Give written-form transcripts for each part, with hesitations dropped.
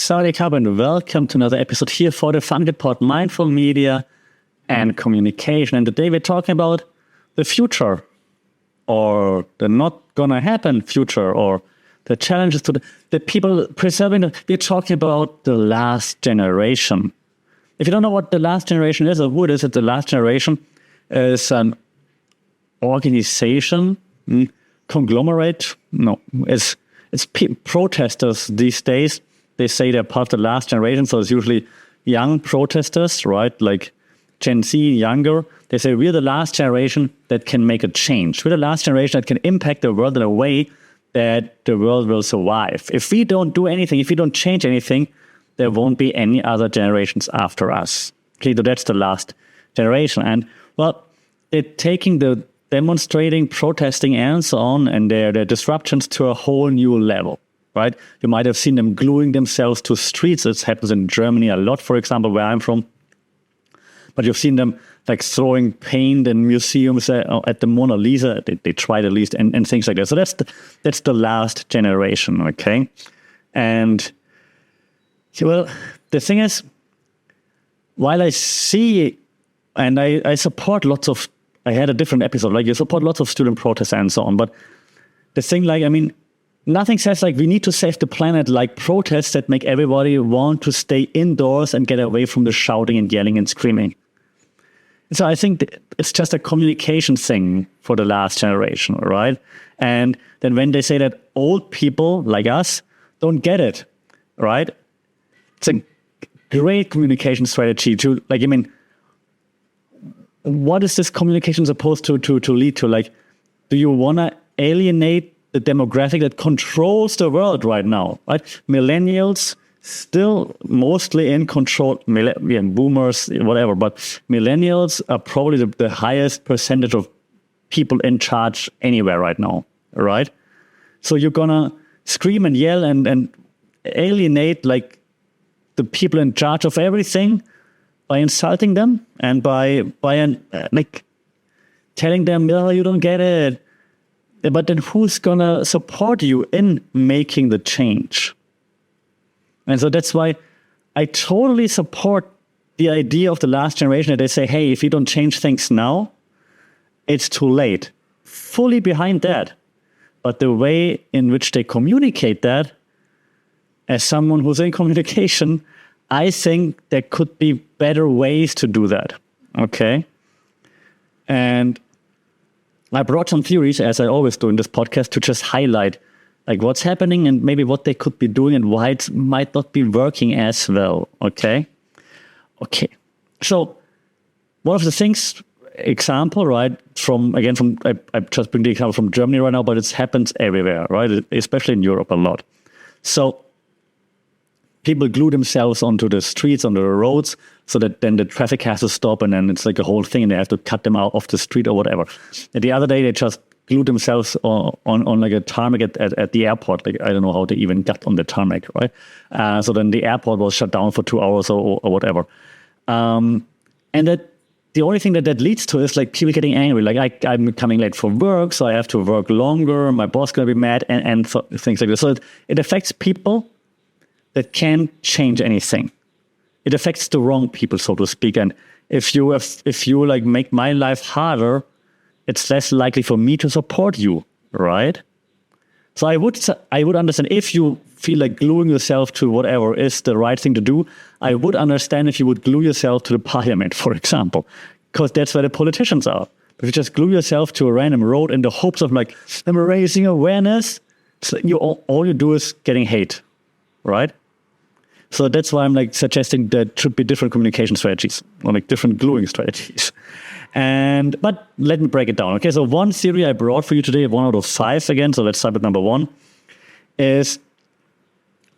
Saudi Cup, and welcome to another episode here for the FunGetPod Mindful Media and Communication. And today we're talking about the future, or the not gonna happen future, or the challenges to the people preserving. We're talking about the last generation. If you don't know what the last generation is or who it is, the last generation is an organization, conglomerate. No, it's protesters these days. They say they're part of the last generation, so it's usually young protesters, right? Like Gen Z, younger. They say we're the last generation that can make a change. We're the last generation that can impact the world in a way that the world will survive. If we don't do anything, if we don't change anything, there won't be any other generations after us. Okay, so that's the last generation. And well, they're taking the demonstrating, protesting, and so on, and their disruptions to a whole new level. Right? You might have seen them gluing themselves to streets. This happens in Germany a lot, for example, where I'm from. But you've seen them like throwing paint in museums at the Mona Lisa. They tried at least, and things like that. So that's the last generation, okay? And well, the thing is, while I see and I support lots of, I had a different episode, like you support lots of student protests and so on. But the thing, like, I mean, nothing says like we need to save the planet like protests that make everybody want to stay indoors and get away from the shouting and yelling and screaming. So I think it's just a communication thing for the last generation, right? And then when they say that old people like us don't get it, right? It's a great communication strategy to, like, I mean, what is this communication supposed to lead to? Like, do you want to alienate the demographic that controls the world right now, right? Millennials still mostly in control, boomers, whatever, but millennials are probably the highest percentage of people in charge anywhere right now, right? So you're gonna scream and yell and alienate like the people in charge of everything by insulting them and by like telling them, oh, you don't get it. But then who's going to support you in making the change? And so that's why I totally support the idea of the last generation that they say, hey, if you don't change things now, it's too late. Fully behind that. But the way in which they communicate that, as someone who's in communication, I think there could be better ways to do that. Okay? And I brought some theories, as I always do in this podcast, to just highlight like what's happening and maybe what they could be doing and why it might not be working as well. Okay. So one of the things, example, right? I just bring the example from Germany right now, but it happens everywhere, right? Especially in Europe a lot. So people glue themselves onto the streets, onto the roads, so that then the traffic has to stop, and then it's like a whole thing, and they have to cut them out off the street or whatever. And the other day, they just glued themselves on like a tarmac at the airport. Like, I don't know how they even got on the tarmac, right? So then the airport was shut down for 2 hours or whatever. And that the only thing that leads to is like people getting angry. Like I'm coming late for work, so I have to work longer. My boss is going to be mad, and things like this. So it affects people that can't change anything. It affects the wrong people, so to speak. And if you like make my life harder, it's less likely for me to support you, right? So I would understand if you feel like gluing yourself to whatever is the right thing to do. I would understand if you would glue yourself to the parliament, for example, because that's where the politicians are. If you just glue yourself to a random road in the hopes of like them raising awareness, it's like all you do is getting hate, right? So that's why I'm like suggesting there should be different communication strategies or like different gluing strategies. But let me break it down. Okay, so one theory I brought for you today, 1 out of 5 again, so let's start with number 1, is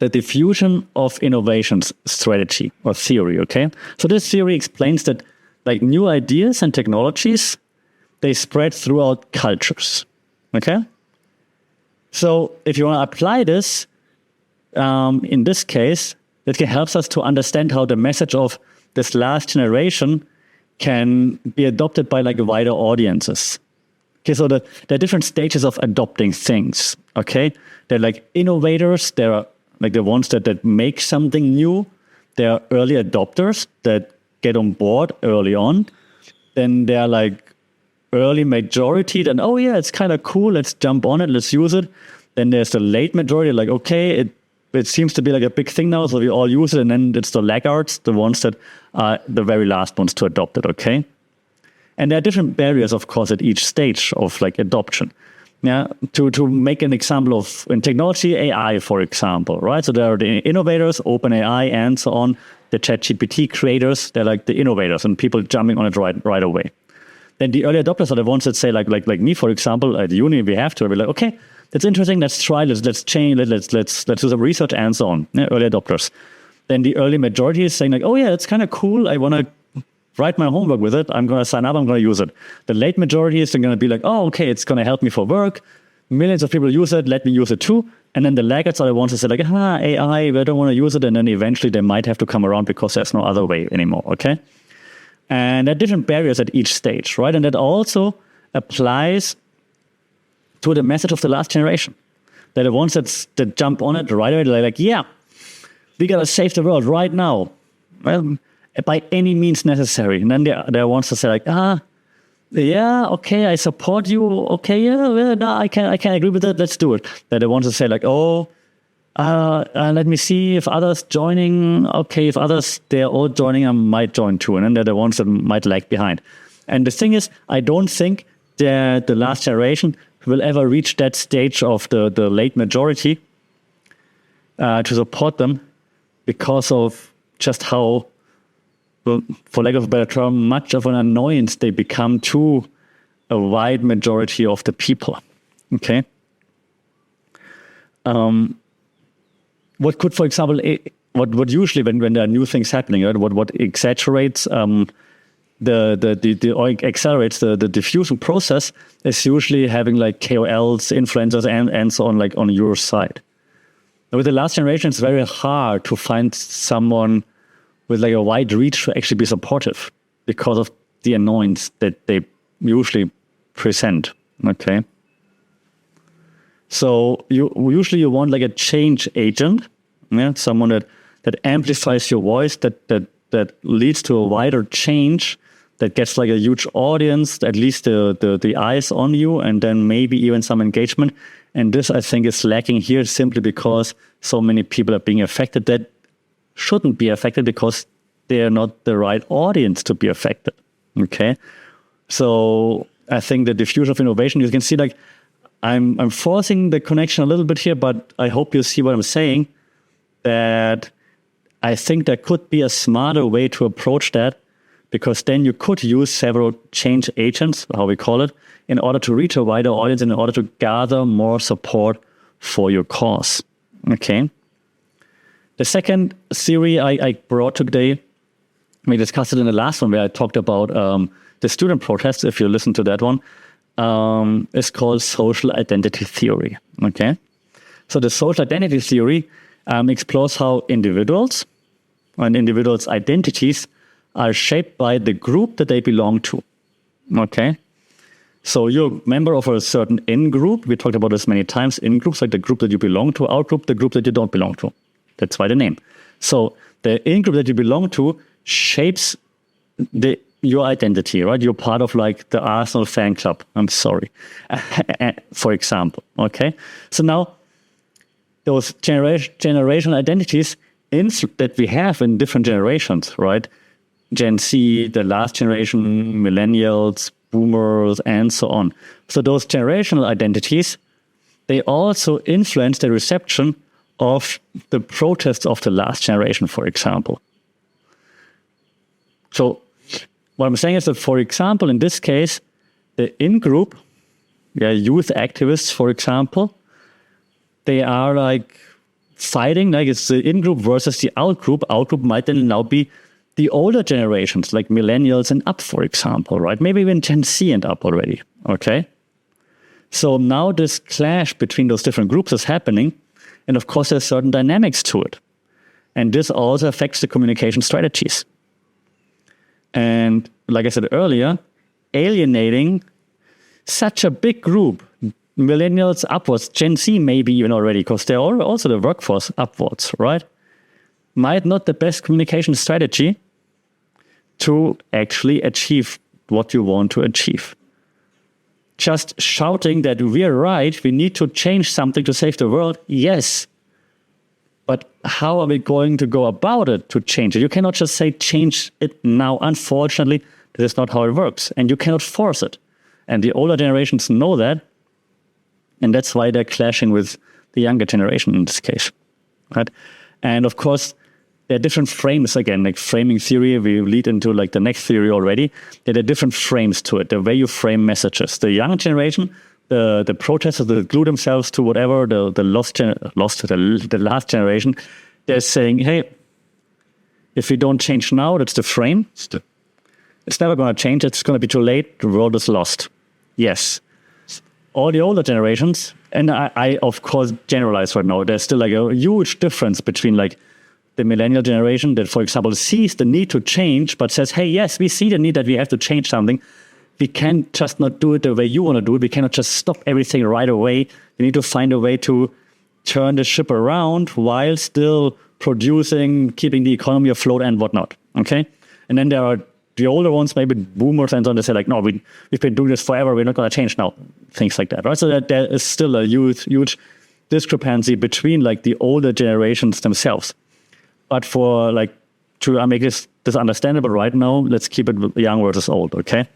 the diffusion of innovations strategy or theory, okay? So this theory explains that like new ideas and technologies, they spread throughout cultures, okay? So if you want to apply this, in this case, that helps us to understand how the message of this last generation can be adopted by like wider audiences. Okay, so there are different stages of adopting things. Okay, they're like innovators, there are like the ones that make something new, they're early adopters that get on board early on. Then they're like early majority, then, oh yeah, it's kind of cool, let's jump on it, let's use it. Then there's the late majority, like, okay, it seems to be like a big thing now, so we all use it. And then it's the laggards, the ones that are the very last ones to adopt it, okay? And there are different barriers, of course, at each stage of like adoption. Yeah, to make an example of in technology, AI, for example, right? So there are the innovators, OpenAI, and so on. The ChatGPT creators, they're like the innovators and people jumping on it right away. Then the early adopters are the ones that say, like me, for example, at uni, we have to be like, okay, that's interesting. Let's try. Let's change. Let's do some research and so on. Yeah, early adopters. Then the early majority is saying like, oh yeah, it's kind of cool. I want to write my homework with it. I'm going to sign up. I'm going to use it. The late majority is going to be like, oh, okay, it's going to help me for work. Millions of people use it. Let me use it too. And then the laggards are the ones that say like, AI, I don't want to use it. And then eventually they might have to come around because there's no other way anymore. Okay. And there are different barriers at each stage, right? And that also applies to the message of the last generation. They're the ones that jump on it right away. They're like, yeah, we got to save the world right now. Well, by any means necessary. And then there are ones that say like, yeah, okay, I support you. Okay, yeah, no, I can agree with that. Let's do it. They're the ones that say like, let me see if others joining. Okay, if others, they're all joining, I might join too. And then they're the ones that might lag behind. And the thing is, I don't think that the last generation will ever reach that stage of the late majority to support them because of just how, well, for lack of a better term, much of an annoyance they become to a wide majority of the people. Okay. What could, for example, what usually when there are new things happening, right? What exaggerates or accelerates the diffusion process is usually having like KOLs, influencers, and so on, like on your side. With the last generation, it's very hard to find someone with like a wide reach to actually be supportive because of the annoyance that they usually present. Okay. So you want like a change agent, yeah, someone that amplifies your voice, that leads to a wider change, that gets like a huge audience, at least the eyes on you, and then maybe even some engagement. And this, I think, is lacking here simply because so many people are being affected that shouldn't be affected because they are not the right audience to be affected. Okay, so I think the diffusion of innovation, you can see like I'm forcing the connection a little bit here, but I hope you see what I'm saying, that I think there could be a smarter way to approach that, because then you could use several change agents, how we call it, in order to reach a wider audience and in order to gather more support for your cause. Okay. The second theory I brought today, we discussed it in the last one where I talked about the student protests, if you listen to that one, is called social identity theory. Okay. So the social identity theory explores how individuals and individuals' identities are shaped by the group that they belong to. Okay. So you're a member of a certain in-group. We talked about this many times. In-groups, like the group that you belong to. Out-group, the group that you don't belong to. That's why the name. So the in-group that you belong to shapes your identity, right? You're part of like the Arsenal fan club. I'm sorry. For example. Okay. So now those generational identities that we have in different generations, right? Gen Z, the last generation, millennials, boomers, and so on. So those generational identities, they also influence the reception of the protests of the last generation, for example. So what I'm saying is that, for example, in this case, the in-group, youth activists, for example, they are like fighting, like it's the in-group versus the out-group. Out-group might then now be the older generations, like millennials and up, for example, right? Maybe even Gen Z and up already, okay? So now this clash between those different groups is happening, and of course there's certain dynamics to it. And this also affects the communication strategies. And like I said earlier, alienating such a big group millennials upwards, Gen Z maybe even already, because they're also the workforce upwards, right? Might not the best communication strategy to actually achieve what you want to achieve. Just shouting that we're right, we need to change something to save the world, yes. But how are we going to go about it to change it? You cannot just say change it now. Unfortunately, that is not how it works. And you cannot force it. And the older generations know that. And that's why they're clashing with the younger generation in this case. Right? And of course, there are different frames again, like framing theory. We lead into like the next theory already. There are different frames to it, the way you frame messages. The young generation, the protesters that glue themselves to whatever, the last generation, they're saying, hey, if we don't change now, that's the frame. It's never going to change. It's going to be too late. The world is lost. Yes. All the older generations, and I of course generalize right now, there's still like a huge difference between like the millennial generation that, for example, sees the need to change, but says, hey, yes, we see the need that we have to change something. We can't just not do it the way you want to do it. We cannot just stop everything right away. We need to find a way to turn the ship around while still producing, keeping the economy afloat and whatnot. Okay? And then there are the older ones, maybe boomers, and so on, they say like, no, we've been doing this forever. We're not going to change now. Things like that, right? So that there is still a huge discrepancy between like the older generations themselves. But for like, to make this understandable right now, let's keep it young versus old, okay?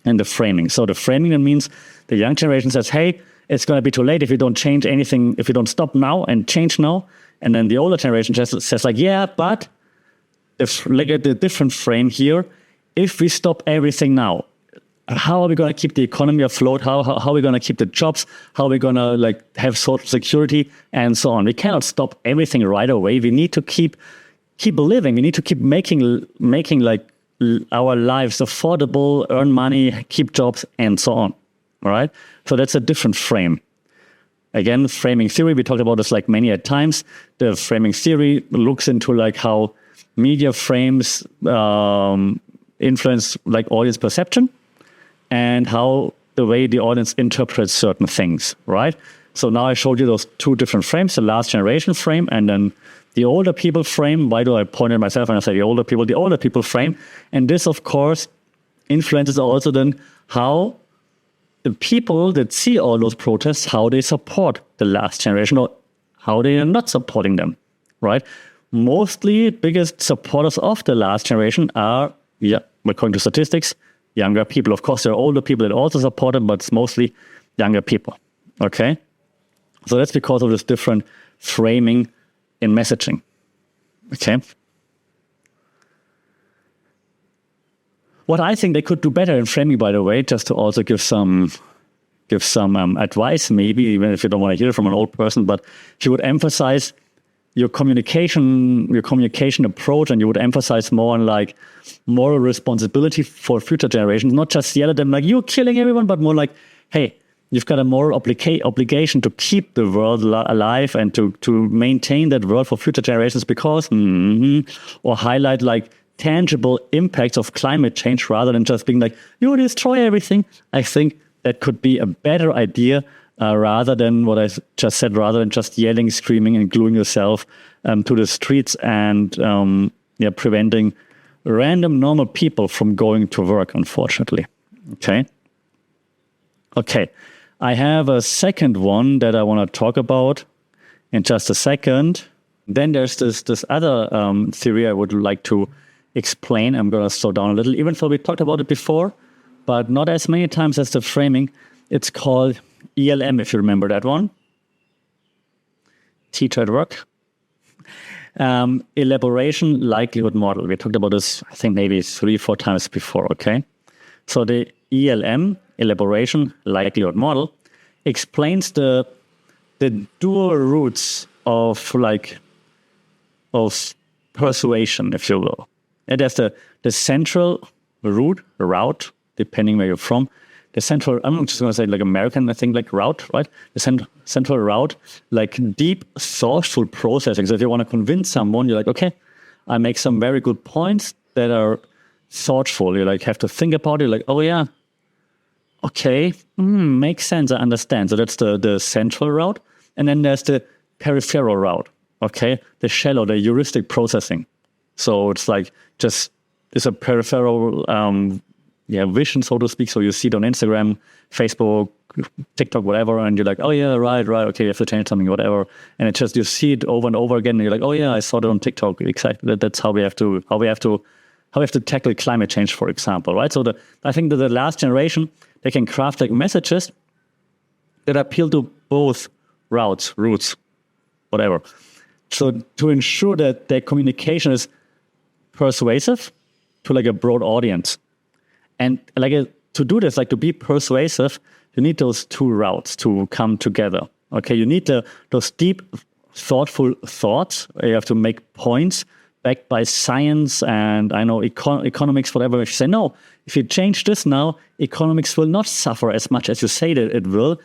And the framing. So the framing then means the young generation says, hey, it's going to be too late if you don't change anything, if you don't stop now and change now. And then the older generation just says like, yeah, but look at the different frame here. If we stop everything now, how are we going to keep the economy afloat? How are we going to keep the jobs? How are we going to like have social security and so on? We cannot stop everything right away. We need to keep living. We need to keep making like our lives affordable, earn money, keep jobs, and so on. All right. So that's a different frame. Again, framing theory. We talked about this like many times. The framing theory looks into like how media frames influence like audience perception, and how the way the audience interprets certain things, right? So now I showed you those two different frames, the last generation frame and then the older people frame. Why do I point at myself and I say the older people frame? And this, of course, influences also then how the people that see all those protests, how they support the last generation or how they are not supporting them, right? Mostly biggest supporters of the last generation are, according to statistics, younger people. Of course, there are older people that also support them, but it's mostly younger people. Okay? So that's because of this different framing in messaging. Okay? What I think they could do better in framing, by the way, just to also give some advice, maybe, even if you don't want to hear it from an old person, but if you would emphasize your communication approach, and you would emphasize more on like moral responsibility for future generations, not just yell at them like you're killing everyone, but more like, hey, you've got a moral obligation to keep the world alive and to maintain that world for future generations because, or highlight like tangible impacts of climate change rather than just being like, you destroy everything. I think that could be a better idea. Rather than what I just said, rather than just yelling, screaming, and gluing yourself to the streets and preventing random normal people from going to work, unfortunately. Okay. I have a second one that I want to talk about in just a second. Then there's this other theory I would like to explain. I'm going to slow down a little, even though we talked about it before, but not as many times as the framing. It's called ELM, if you remember that one. Teacher at work. Elaboration likelihood model. We talked about this, I think, maybe 3-4 times before, okay? So the ELM, elaboration likelihood model, explains the dual routes of persuasion, if you will. And there's the central route, depending where you're from. The central, I'm just going to say like American, I think, like route, right? The central route, like deep, thoughtful processing. So if you want to convince someone, you're like, okay, I make some very good points that are thoughtful. You like have to think about it. Like, oh yeah, okay, makes sense, I understand. So that's the central route. And then there's the peripheral route, okay? The shallow, the heuristic processing. So it's like it's a peripheral vision, so to speak. So you see it on Instagram, Facebook, TikTok, whatever, and you're like, oh yeah, right, okay, you have to change something, whatever. And it's just, you see it over and over again, and you're like, oh yeah, I saw it on TikTok. Exactly. That's how we have to tackle climate change, for example, right? So I think that the last generation, they can craft like messages that appeal to both routes, whatever. So to ensure that their communication is persuasive to like a broad audience. And to do this, like to be persuasive, you need those two routes to come together. Okay, you need those deep, thoughtful thoughts. You have to make points backed by science and I know economics, whatever. You say, no, if you change this now, economics will not suffer as much as you say that it will.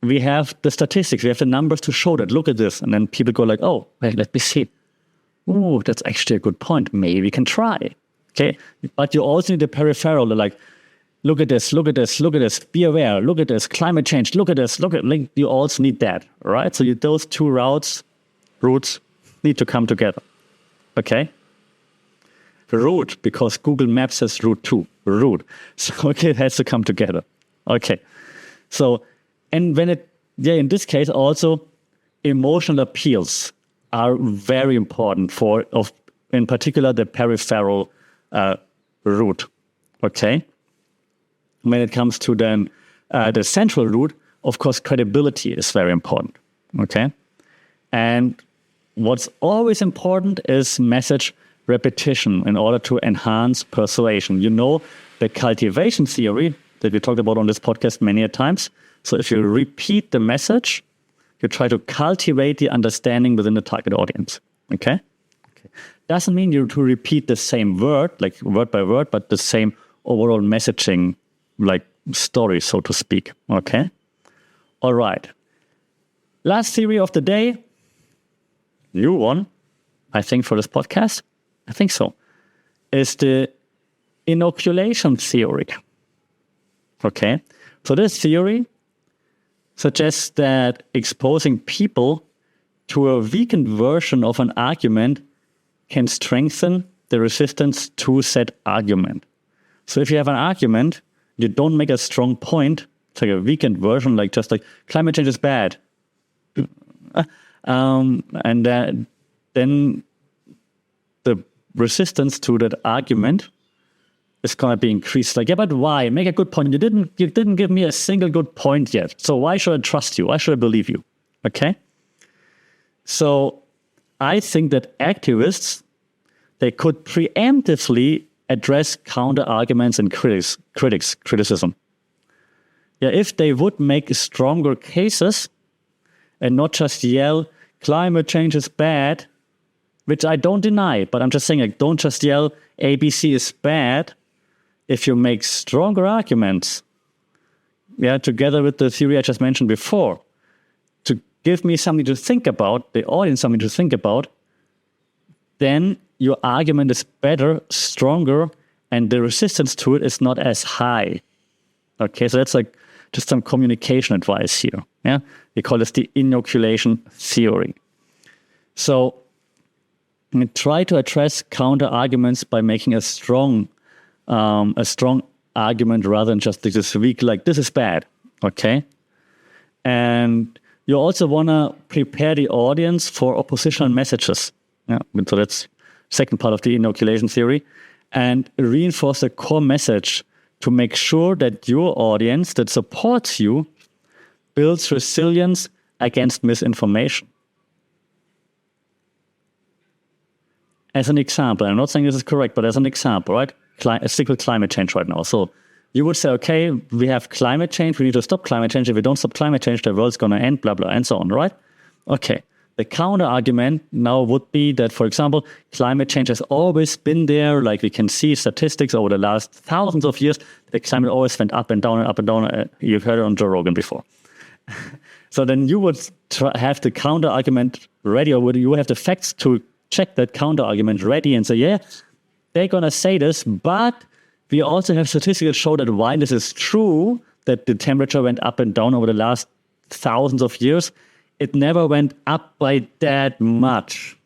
We have the statistics, we have the numbers to show that. Look at this. And then people go like, oh, wait, let me see. Oh, that's actually a good point. Maybe we can try. Okay, but you also need the peripheral, like, look at this, be aware, look at this, climate change, look at this, you also need that, right? So those two routes need to come together, okay? Route, because Google Maps says route 2, route. So, okay, it has to come together, okay? So, and when in this case also, emotional appeals are very important in particular, the peripheral route, okay? When it comes to then the central route, of course, credibility is very important, okay? And what's always important is message repetition in order to enhance persuasion. You know the cultivation theory that we talked about on this podcast many times. So if you repeat the message, you try to cultivate the understanding within the target audience, okay? Doesn't mean you to repeat the same word, like word by word, but the same overall messaging, like story, so to speak. Okay? All right. Last theory of the day. New one, I think, for this podcast. I think so. Is the inoculation theory. Okay? So this theory suggests that exposing people to a weakened version of an argument can strengthen the resistance to said argument. So if you have an argument, you don't make a strong point, it's like a weakened version, like just like climate change is bad. Then the resistance to that argument is going to be increased. Like, yeah, but why? Make a good point. You didn't give me a single good point yet. So why should I trust you? Why should I believe you? Okay? So I think that activists, they could preemptively address counter-arguments and criticism. Yeah, if they would make stronger cases and not just yell, climate change is bad, which I don't deny, but I'm just saying, like, don't just yell, ABC is bad. If you make stronger arguments, yeah, together with the theory I just mentioned before, to give me something to think about, the audience something to think about, then your argument is better, stronger, and the resistance to it is not as high. Okay, so that's like just some communication advice here. Yeah, we call this the inoculation theory. So try to address counter arguments by making a strong argument rather than just this weak, like this is bad. Okay, and you also want to prepare the audience for oppositional messages. Yeah, so that's second part of the inoculation theory, and reinforce the core message to make sure that your audience that supports you builds resilience against misinformation. As an example, I'm not saying this is correct, but as an example, right? Stick with climate change right now. So you would say, okay, we have climate change, we need to stop climate change. If we don't stop climate change, the world's going to end, blah, blah, and so on, right? Okay. The counter argument now would be that, for example, climate change has always been there. Like we can see statistics over the last thousands of years, the climate always went up and down and up and down. You've heard it on Joe Rogan before. So then you would have the counter argument ready, or would you have the facts to check that counter argument ready and say, yeah, they're going to say this, but we also have statistics that show that while this is true, that the temperature went up and down over the last thousands of years. It never went up by that much.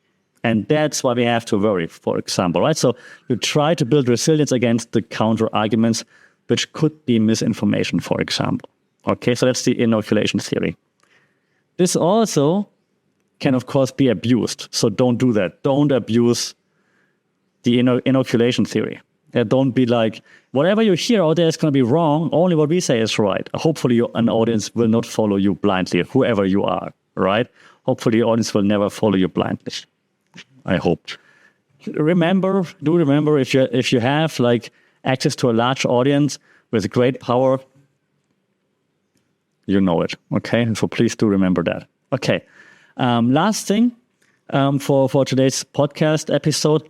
And that's why we have to worry, for example, right? So you try to build resilience against the counter arguments, which could be misinformation, for example. Okay, so that's the inoculation theory. This also can, of course, be abused. So don't do that. Don't abuse the inoculation theory. Don't be like, whatever you hear out there is going to be wrong. Only what we say is right. Hopefully an audience will not follow you blindly, whoever you are, right? Hopefully the audience will never follow you blindly. I hope. Remember if you have like access to a large audience with great power, you know it. Okay, so please do remember that. Okay, last thing for today's podcast episode,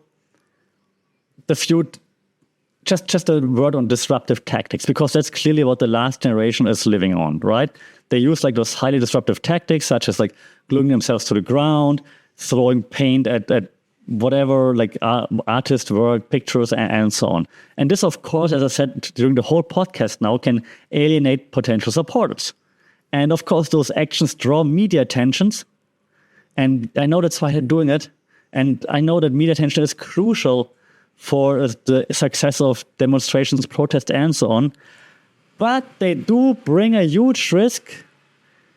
just a word on disruptive tactics, because that's clearly what the last generation is living on, right? They use like those highly disruptive tactics, such as like gluing themselves to the ground, throwing paint at whatever, like artist work, pictures, and so on. And this, of course, as I said during the whole podcast now, can alienate potential supporters. And of course, those actions draw media attentions. And I know that's why they're doing it. And I know that media attention is crucial for the success of demonstrations, protests, and so on. But they do bring a huge risk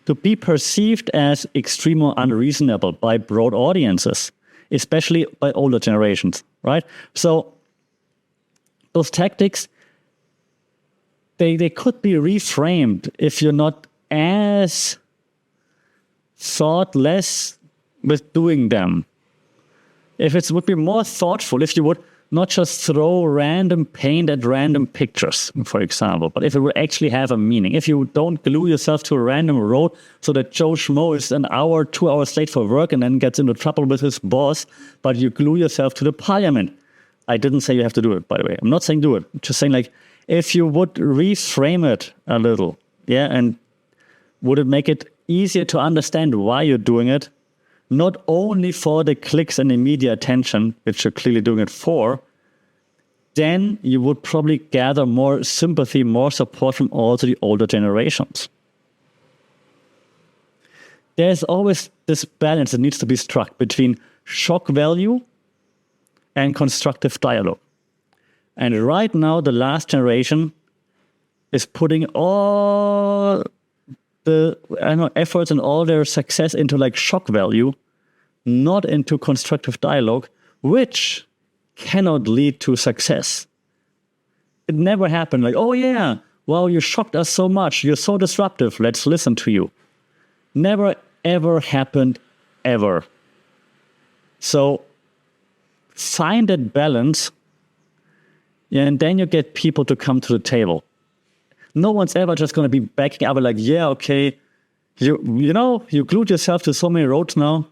to be perceived as extreme or unreasonable by broad audiences, especially by older generations, right? So those tactics, they could be reframed if you're not as thoughtless with doing them. If it would be more thoughtful, if you would not just throw random paint at random pictures, for example, but if it would actually have a meaning. If you don't glue yourself to a random road so that Joe Schmo is an hour, 2 hours late for work and then gets into trouble with his boss, but you glue yourself to the parliament. I didn't say you have to do it, by the way. I'm not saying do it. I'm just saying, like, if you would reframe it a little, yeah, and would it make it easier to understand why you're doing it, not only for the clicks and the media attention, which you're clearly doing it for, then you would probably gather more sympathy, more support from also the older generations. There's always this balance that needs to be struck between shock value and constructive dialogue. And right now, the last generation is putting all the efforts and all their success into like shock value, not into constructive dialogue, which cannot lead to success. It never happened like, oh yeah, wow, you shocked us so much. You're so disruptive. Let's listen to you. Never, ever happened, ever. So find that balance, yeah, and then you get people to come to the table. No one's ever just going to be backing up like, yeah, okay, you glued yourself to so many roads now.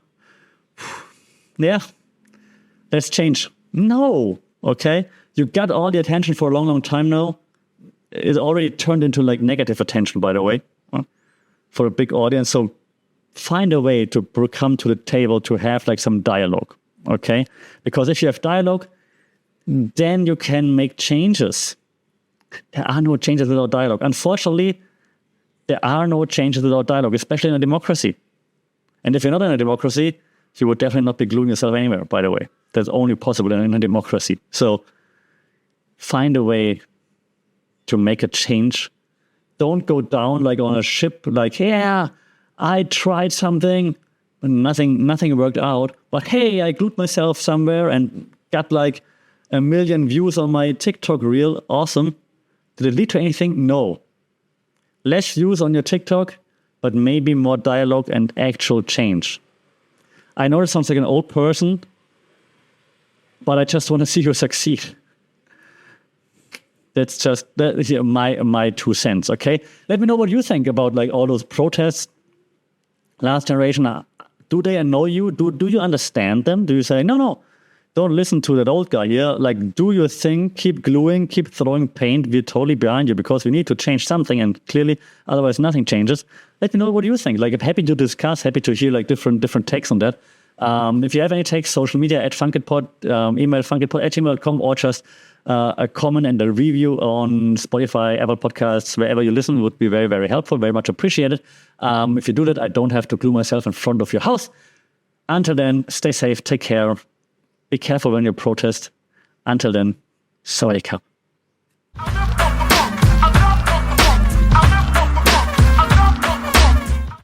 Yeah, let's change. No, okay? You got all the attention for a long, long time now. It already turned into like negative attention, by the way, for a big audience. So find a way to come to the table to have like some dialogue, okay? Because if you have dialogue, then you can make changes. There are no changes without dialogue. Unfortunately, there are no changes without dialogue, especially in a democracy. And if you're not in a democracy, you would definitely not be gluing yourself anywhere, by the way. That's only possible in a democracy. So find a way to make a change. Don't go down like on a ship, like, yeah, I tried something, and nothing worked out. But hey, I glued myself somewhere and got like 1 million views on my TikTok reel. Awesome. Did it lead to anything? No. Less views on your TikTok, but maybe more dialogue and actual change. I know it sounds like an old person, but I just want to see you succeed. That's my 2 cents, okay? Let me know what you think about like all those protests. Last generation, do they annoy you? Do you understand them? Do you say, no, don't listen to that old guy here. Like, do your thing, keep gluing, keep throwing paint. We're totally behind you because we need to change something, and clearly, otherwise nothing changes. Let me know what you think. Like, I'm happy to discuss, happy to hear like different takes on that. If you have any takes, social media at funkitpod, email funkitpod@gmail.com, or just a comment and a review on Spotify, Apple Podcasts, wherever you listen would be very, very helpful, very much appreciated. If you do that, I don't have to glue myself in front of your house. Until then, stay safe, take care, be careful when you protest. Until then, sawadee ka.